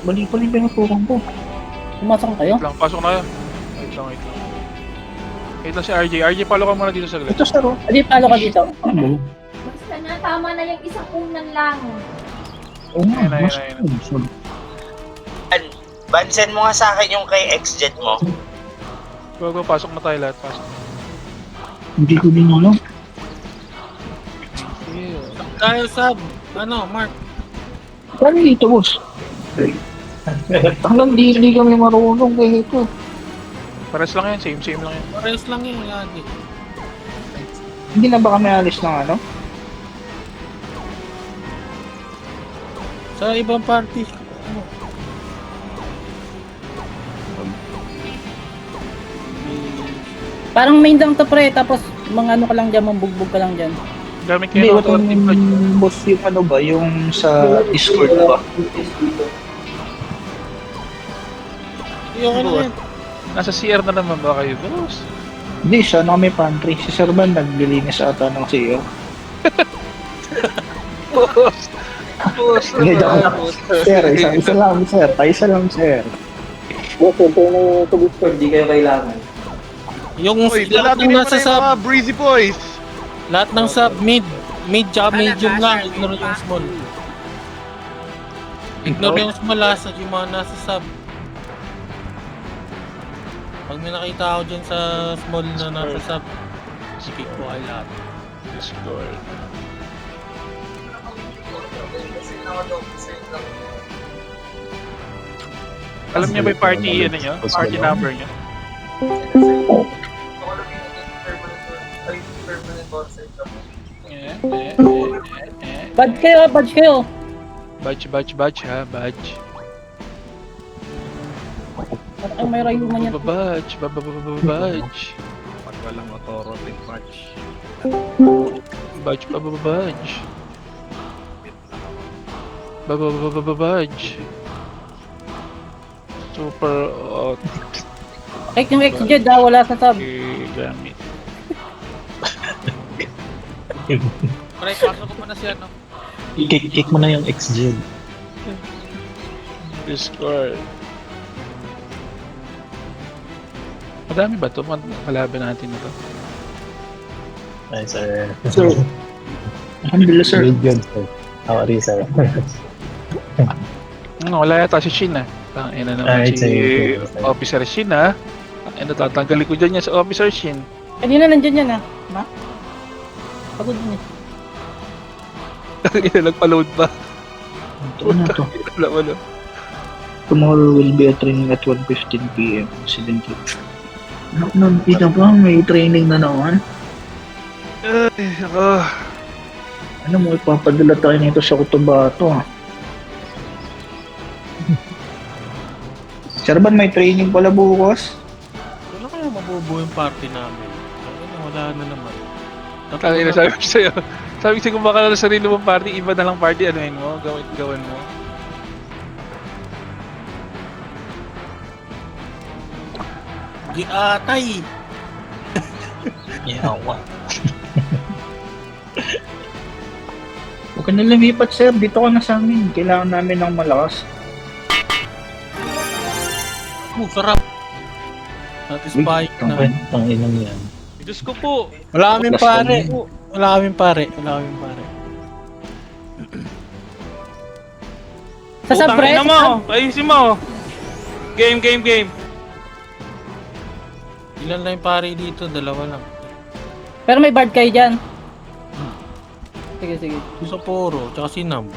Bali-bali ba yung tukang ko? Pumasok na kayo? Wait lang, pasok na kayo. Wait lang, wait lang. Wait lang si RJ. RJ, follow ka muna dito sa grid. Ito sir, oh. Adi, palo ka dito. Ano? Basta na, tama na yung isang unan lang. Oo nga, Ayun, ayun, mas ayun. Bansen mo nga sa akin yung kay ex-jet mo. Go, go, pasok na tayo lahat. Pasok. Hindi ko din alam. Tayo sub. Ano, Mark? Paano dito, boss? Hanggang di kami marunong kaya ito. Pares lang yan, same lang yan. Parehas lang yun lagi. Hindi na ba kami alis ng ano? Sa ibang party. Ano? Parang main lang to pre, tapos mga ano ka lang dyan, mambugbog ka lang dyan. Gamit Hindi, kayo ng itong authority badge. boss yung ano ba, yung sa Discord ba? Yung ano yan? Nasa CR na naman ba kayo, boss? Hindi, siya na kami pantry. Si Sir Van naglilinis ata ng CEO. Boss! Boss! Hindi, joke lang. Sir, isa lang, sir. Isa lang, sir. Boss, ito na yung to Discord, di kayo kailangan. Yung Uy, lahat dalagin ng mo nasa na yung sub, mga breezy boys! lahat ng sub, mid tsaka medium lang, ignore yung small. Ignore yung small lasa, yung mga nasa sub. Pag may nakita ako dyan sa small na nasa sub, sikik ko ay lahat. Discord. Alam niyo ba yung party, ano nyo? Party number nyo? Badge kayo, badge kayo. Badge ha, badge. Parang may rayuman yan. Badge. Pag walang authority patch. Badge. Badge. Super Kahit yung XJ wala sa sub. gamit. Pre, pasok ko muna si ano. I-kick mo na yung XG. Discord. Madami ba ito? Kalaban natin na to. Ay, sir. Sir, alhamdulillah, sir. Good, good, sir. How are you, sir? Wala yata si Shin ah. Tangina naman Ay, si sige. Officer Shin ah. Ano, tatanggalin ko dyan yan sa Officer Shin. Kanina nandyan yan ah. Ma? Pagod din eh. Ina nagpa-load pa. Ito na to. Wala. Tomorrow will be a training at 1:15 p.m. Incidentally. Ano, kita pa, may training na naman. Ay, ako. Ano mo, ipapadala tayo nito sa Cotabato, ah. Sir Van, may training pala bukas. Wala kaya mabubuo yung party namin. Wala na naman. Tangina, sabi ko sa'yo. Sabi ko sa'yo, kung baka na sarili mong party, iba na lang party, anuhin mo, gawin mo. Giatay! Yawa. Huwag ka na lumipat, sir. Dito ka na sa amin. Kailangan namin ng malakas. Sarap! Satisfying na. Tanginang yan. Diyos ko po! Wala kaming pare! Wala kaming pare. Sa sub pre? Tangina mo! Ayusin mo! Game! Ilan lang yung pare dito? Dalawa lang. Pero may bard kayo dyan. Sige. Yung sa Poro, tsaka si Nam.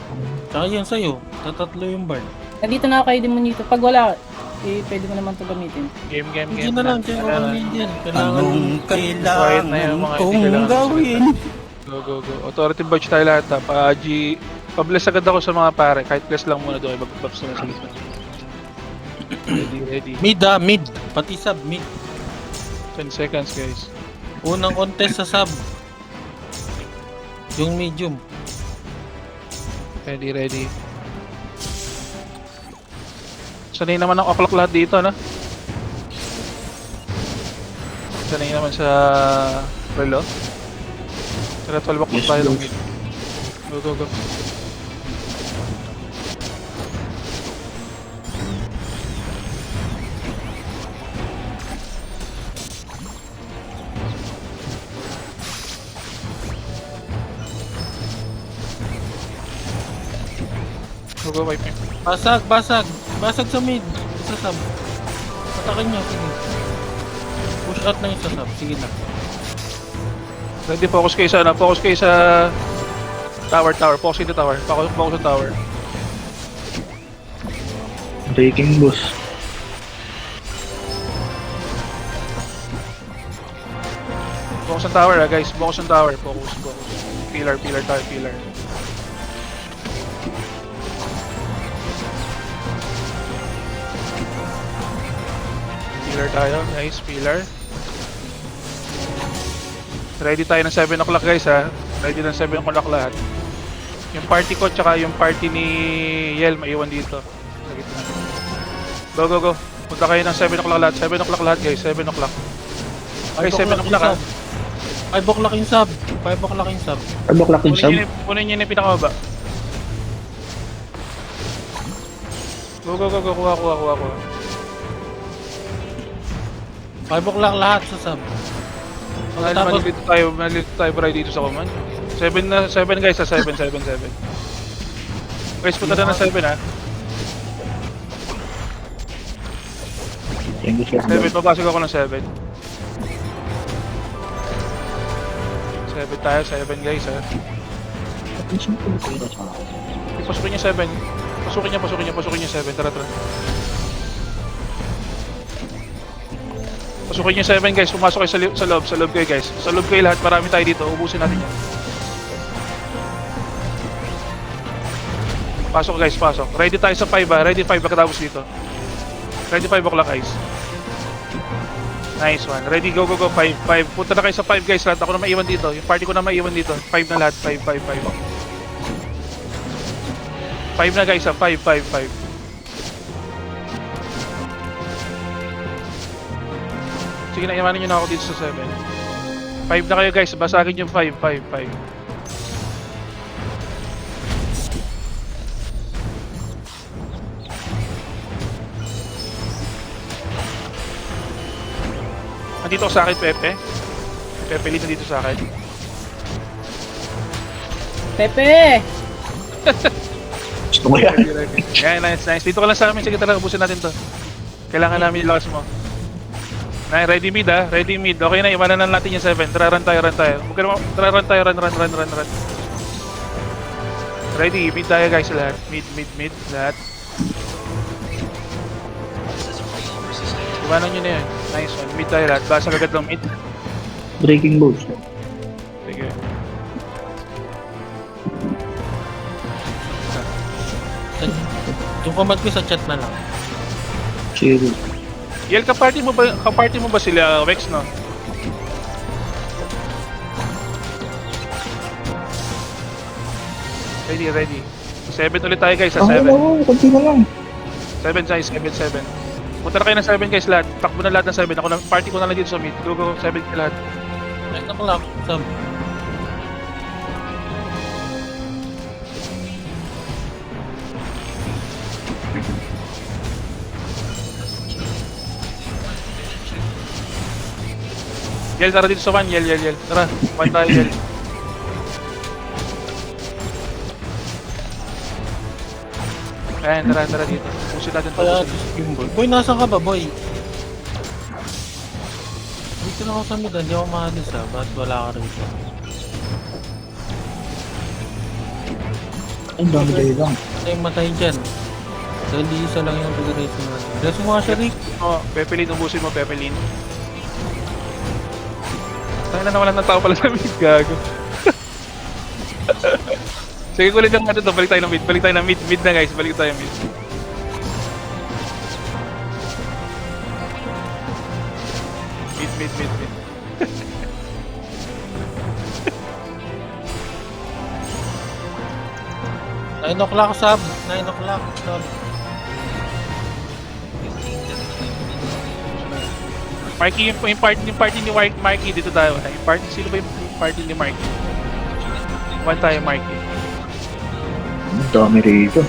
Tsaka yan sa'yo. Tatatlo yung bard. Nandito na kayo din mo dito. Pag wala, pwede mo naman ito gamitin. Game Hindi na lang, tsaka wala yan dyan. Kailangan Quiet na yung mga hindi kailangan gawin. Go. Authority badge tayo lahat ha. Pa-bless agad ako sa mga pare. Kahit bless lang muna doon. Mag-buffs naman sa lista. Ready. mid. Pati sub, mid. 10 seconds guys. Unang contest sa sub. Yung medium. Ready. Sanay naman ang o'clock lahat dito, no? Sanay naman sa relo. Tara, 12 o'clock Yes, tayo boss. lang. Go. go, wipe him. Basag, basag. Basag sa mid. Isa sub. Patakin nyo, sige. Push out na yung isa sub. Sige na. Ready, focus kayo sa ano, focus kayo sa tower, focus kayo sa tower, focus sa tower. Breaking boss. Focus sa tower guys, focus sa tower, focus. Pillar tayo, pillar. Pillar tayo, nice, pillar. Ready tayo ng 7 o'clock guys ha. Ready ng 7 o'clock lahat. Yung party ko tsaka yung party ni Yel maiwan dito. Sa gitna. Go. Punta kayo ng 7 o'clock lahat. 7 o'clock lahat guys. 7 o'clock. Okay, 7 o'clock ha. 5 o'clock yung sub. 5 o'clock yung sub. 5 o'clock yung sub. Kunin nyo yung pinakababa. Go. Kuha. 5 o'clock lahat sa sub. Tapos, Malilito tayo bro dito sa command. 7 guys ha. 7. Guys, punta na ng 7 ha. Thank you, sir. 7, papasok ako ng 7. 7 tayo, 7 guys ha. Pasukin niya 7. Pasukin niya 7. Tara. Pasukin niyo 7 guys, pumasok kayo sa loob kayo guys. Sa loob kayo lahat, marami tayo dito, ubusin natin yan. Pasok guys, pasok. Ready tayo sa 5 ha, ready 5 pagkatapos dito. Ready 5 o'clock guys. Nice one, ready, go, 5. Punta na kayo sa 5 guys lahat, ako na maiwan dito. Yung party ko na maiwan dito, 5 na lahat, 5. 5 na guys ha, 5. Sige na, iwanan nyo na ako dito sa 7. 5 na kayo guys, basagin yung 5. Nandito ako sa akin, Pepe. Pepe Lee nandito sa akin. Pepe! Gusto ko yan. Yeah, nice. Dito ka lang sa amin, sige talaga, ubusin natin to. Kailangan namin yung lakas mo. Na, ready mid ha, ready mid. Okay na, iwanan na natin yung 7. Run tayo. Run tayo, run. Ready, mid tayo guys lahat. Mid, lahat. Iwanan nyo na yun. Nice one, mid tayo lahat. Basag agad ng mid. Breaking boss. Sige. yung command ko sa chat na lang. Zero. Yel, kaparty mo ba sila, Wex, no? Ready. 7 ulit tayo guys, sa 7. Kunti na lang. 7 size, 7. Punta na kayo ng 7 guys lahat. Takbo na lahat ng 7. Ako na, party ko na lang dito sa mid. Go, 7 ka lahat. 9 o'clock, sub. Yel, tara dito sa 1. Yel. Tara, 1 tayo, Yel. Ayan, tara dito. Pusin natin to. Kaya, boy, nasan ka ba, boy? Dito na ako sa mid, hindi ako maalis ha. Ba't wala ka rito? Ang dami kayo lang. Ay, matay dyan. Dahil di isa lang yung federation natin. Reso mo nga siya, Rick. Oh, Pepelin, ubusin mo, Pepelin. Tayo na nawalan ng tao pala sa mid, gago. Sige, kulit lang natin to. Balik tayo ng mid. Mid na guys, balik tayo mid. Mid. 9 o'clock, sub. 9 o'clock, sub. Marky, yung party ni Marky dito tayo. Yung party, sino ba yung party ni Marky? One tayo, Marky. Ang dami rito.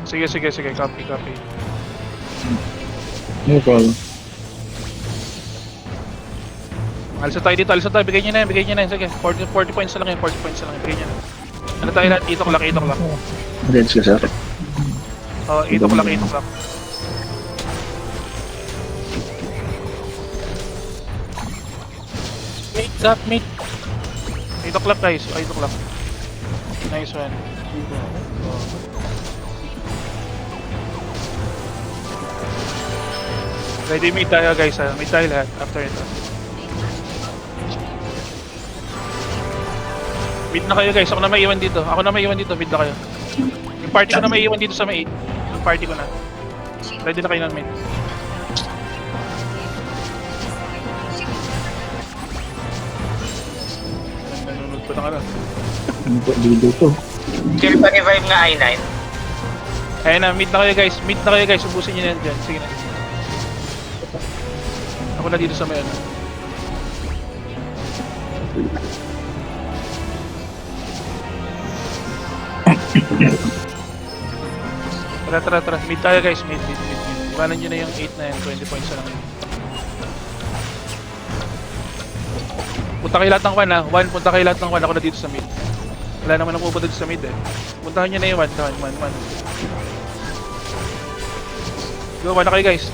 Sige. Copy. No problem. Alisa tayo dito. Bigay nyo na yan. Sige, 40 points na lang yun. 40 points na lang. Bigay nyo na. Ano tayo lahat? 8 o'clock, 8 o'clock. Gets ka, sir. Oh, 8 o'clock, 8 o'clock. Mid, sub, mid. 8 o'clock guys, 8 o'clock. Nice one. Ready mid tayo guys ha. Mid tayo lahat after ito. Mid na kayo guys, ako na may iwan dito. Ako na may iwan dito, mid na kayo. Yung party ko na may iwan dito sa may 8. Yung party ko na. Ready na kayo ng mid. Nanonood pa na ka na. Ano po, dito to? Kill pa revive nga I9. Ayun na, mid na kayo guys. Mid na kayo guys, ubusin nyo na yan dyan. Sige na. Ako na dito sa may ano. Tara. Mid tayo guys, mid. Iwanan nyo na yung 8 na yan, 20 points na lang yun. Punta kayo lahat ng 1 ha. 1, punta kayo lahat ng 1. Ako na dito sa mid. Wala naman ang pupunta dito sa mid eh. Puntahan nyo na yung 1. 1. Go, 1 na kayo guys.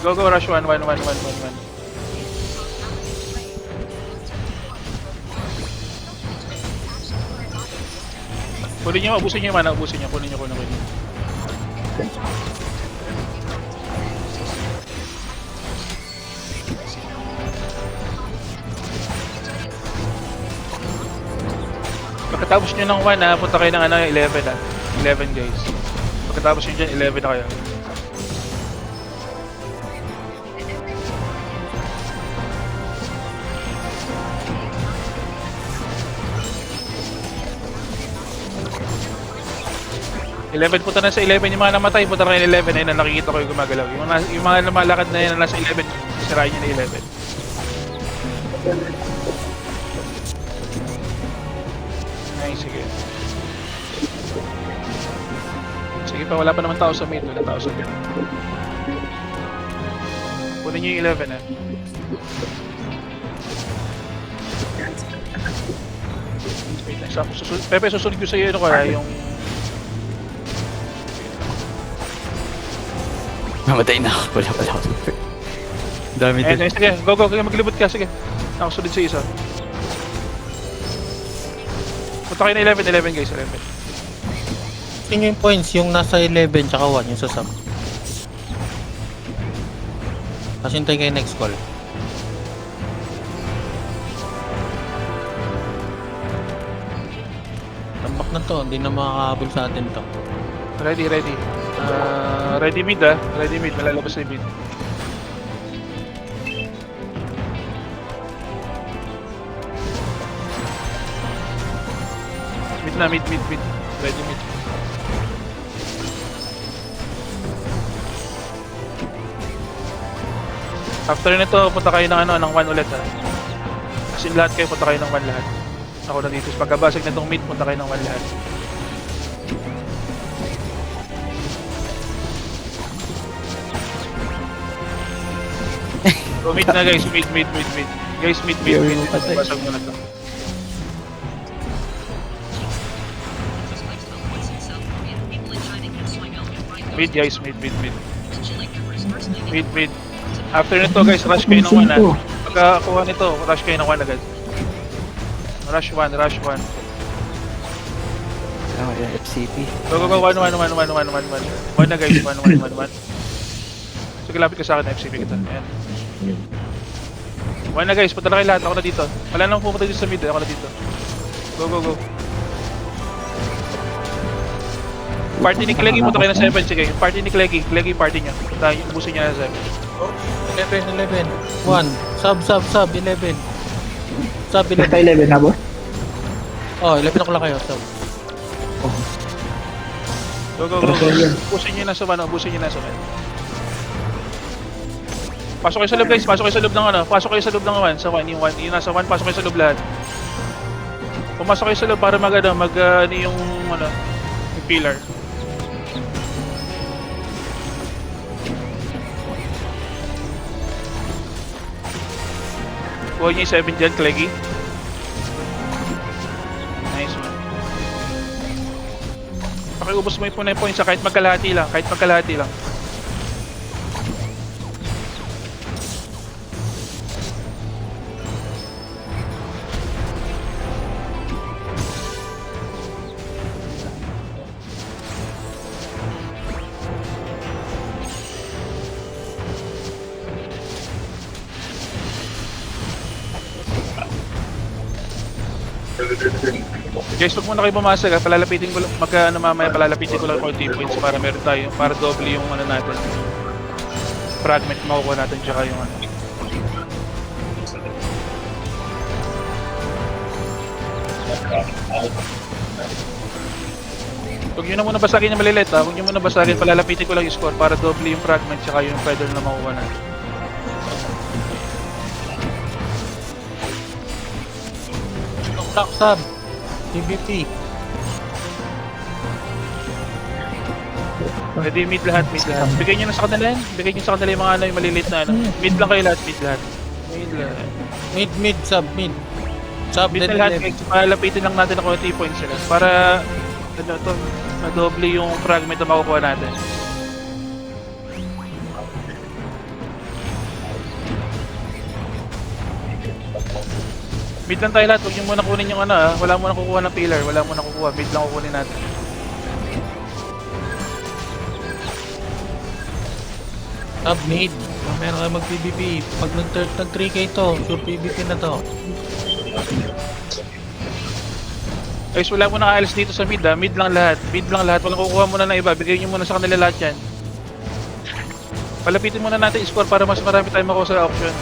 Go, rush 1. Kunin nyo, ubusin nyo yung mana, kunin nyo. Pagkatapos nyo ng 1 ha, punta kayo ng 11 ha. 11 guys. Pagkatapos nyo dyan, 11 na kayo. Punta na sa 11 yung mga namatay, punta na kayo ng 11. Ayun na nakikita ko yung gumagalaw. Yung mga lumalakad na yun na nasa 11, sirain nyo na 11. Ay, sige. Sige pa, wala pa naman tao sa mid. Kunin nyo yung 11 ha. Wait lang, Pepe, susunod ko sa iyo yung Mamatay na ako. Wala ako. Dami din. sige, go, maglibot ka, sige. Ako sunod sa isa. Punta kayo na 11 guys, 11. Tingin yung points, yung nasa 11 tsaka 1, yung sa sub. Tapos hintay kayo next call. Tambak na to, hindi na makakahabol sa atin to. Ready. Ready mid ah. Ready mid, malalabas na yung mid. Mid. Ready mid. After nito, punta kayo ng ng 1 ulit ha. As in lahat kayo, punta kayo ng 1 lahat. Ako na dito. Pagkabasag na itong mid, punta kayo ng 1 lahat. So mid na guys, mid. Guys, mid. Basag mo na to. Mid guys, mid. After nito guys, rush kayo ng 1 ha. Pagkakuha nito, rush kayo ng 1 agad. Rush 1. Ah, yan, FCP. Go, 1 na guys, 1. Sige, lapit ka sa akin, FCP kita. Ayan. 1 na guys, punta na kayo lahat, ako na dito. Wala nang pumunta dito sa mid, ako na dito. Go. Party ni Cleggy, punta kayo ng 7, sige. Party ni Cleggy party niya. Punta, ubusin niya na 7. 11. 1. Sub. 11. Sub 11. Naka 11 na ba? Oh, 11 o'clock kayo, sub. Go. Ubusin niyo na sa 1. Pasok kayo sa loob guys, pasok kayo sa loob ng 1, sa 1, yung nasa 1, pasok kayo sa loob lahat. Pumasok kayo sa loob para yung pillar. Kuha niyo yung 7 dyan, Cleggy. Pakiubos mo yung points kahit magkalahati lang. Kahit magkalahati lang. Guys, huwag muna kayo bumasag ha. Palalapitin ko lang, mamaya palalapitin ko lang konti points para meron tayo, para doble yung ano natin. Fragment makukuha natin tsaka yung ano. Huwag nyo na muna basagin yung malilit ha. Huwag nyo muna basagin, palalapitin ko lang yung score para doble yung fragment tsaka yung feather na makukuha natin. Block sub. PvP. Pwede mid lahat, mid lahat. Bigay nyo na sa kanila yan. Bigay nyo sa kanila yung mga ano, yung maliliit na ano. Mid lang kayo lahat, mid lahat. Mid lahat. Mid, sub, mid. Sub, Mid then na lahat, left. guys. Malapitin lang natin ang konti points sila. Para, ano to, madoble yung fragment na makukuha natin. Mid lang tayo lahat, huwag nyo muna kunin yung ano ha. Wala muna kukuha ng pillar, wala muna kukuha. Mid lang kukunin natin. Sub, mid. Meron kayo mag-PvP. Pag nag-3k to, sure PvP na to. Guys, wala muna ka-alis dito sa mid ha. Mid lang lahat, mid lang lahat. Walang kukuha muna ng iba, bigay nyo muna sa kanila lahat yan. Palapitin muna natin i-score para mas marami tayong makuha sa auction.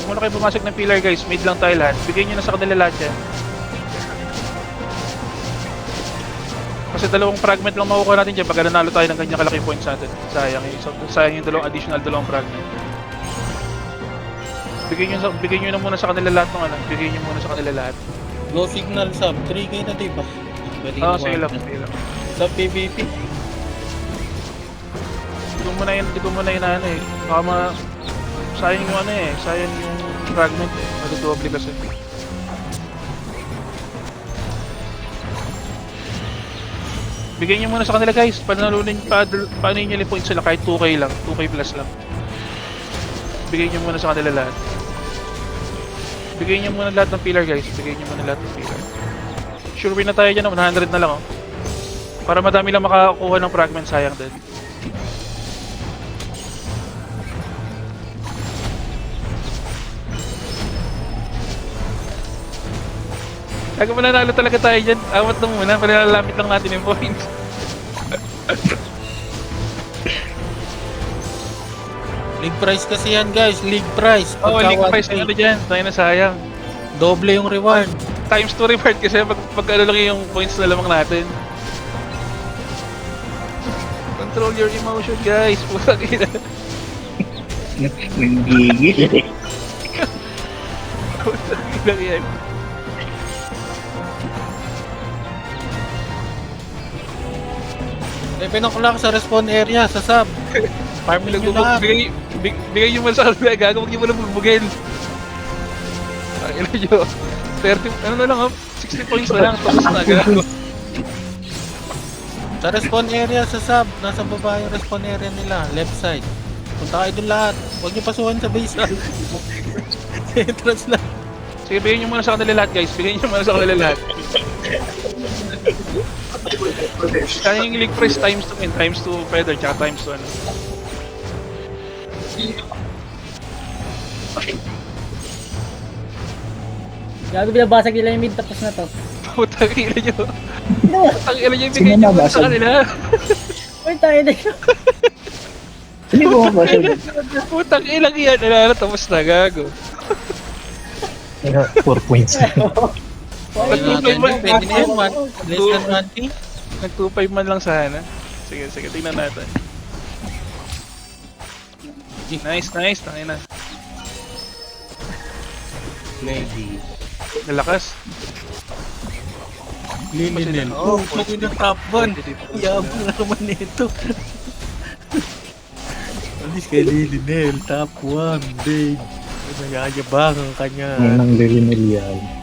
Huwag muna kayo bumasag ng pillar guys, mid lang tayo lahat. Bigay nyo na sa kanila lahat yan. Kasi dalawang fragment lang makukuha natin dyan pag nanalo tayo ng ganyan kalaki points natin. Sayang yung dalawang fragment. Bigay nyo na muna sa kanila lahat ng ano. Bigay nyo muna sa kanila lahat. Low signal sub. 3k na diba? Oo, sige lang, sige lang. Sub PvP. Hindi ko muna yun ano eh. Baka sayang yung ano eh. Sayang yung fragment eh. Madudoble kasi. Bigyan nyo muna sa kanila guys. Paano nyo yung points sila kahit 2k lang. 2k plus lang. Bigyan nyo muna sa kanila lahat. Bigyan nyo muna lahat ng pillar guys. Bigyan nyo muna lahat ng pillar. Sure win na tayo dyan. 100 na lang oh. Para madami lang makakuha ng fragment. Sayang din. Kaya mananalo talaga tayo dyan. Awat na muna. Palalamit lang natin yung points. League price kasi yan guys. League price. Oo, Pagka link price 1K, na ano dyan. Tayo na sayang. doble yung reward. Times 2 reward kasi pag ano lang yung points na lamang natin. Control your emotion guys. Putang ina. Nanggigil eh. Putang ina yan. O'clock sa respawn area sa sub. Farming nyo lahat. Bigay nyo muna sa kanila. Gago, huwag nyo muna bulbugin. Ang ina nyo. 30, ano na lang, 60 points na lang. Tapos na, gago. Sa respawn area sa sub, nasa baba yung respawn area nila, left side. Punta kayo dun lahat. Huwag nyo pasukan sa base lang. Entrance lang. Sige, bigay nyo muna sa kanila lahat guys. Bigay nyo muna sa kanila lahat. Kaya yung league price times 2 times 2 feather, tsaka times 2 ano. Gago, binabasag nila yung mid tapos na to. Putang ina nyo. Putang ina nyo yung bigay nyo muna sa kanila. Uy, tayo na yun. Hindi ko mabasag. Putang ina yan. Ano, tapos na, gago. 4 points. Pwede na yun, less than 1K. Nag-2.5 man lang sana. Sige, tingnan natin. Nice. Tangin na. Lady. Nalakas. Lilinin. Oo, Pwede ng top 1. Yabang naman nito. Alis kay Lilinel, top 1, babe. Nayayabang ang kanya. Ninang Lilinel yan.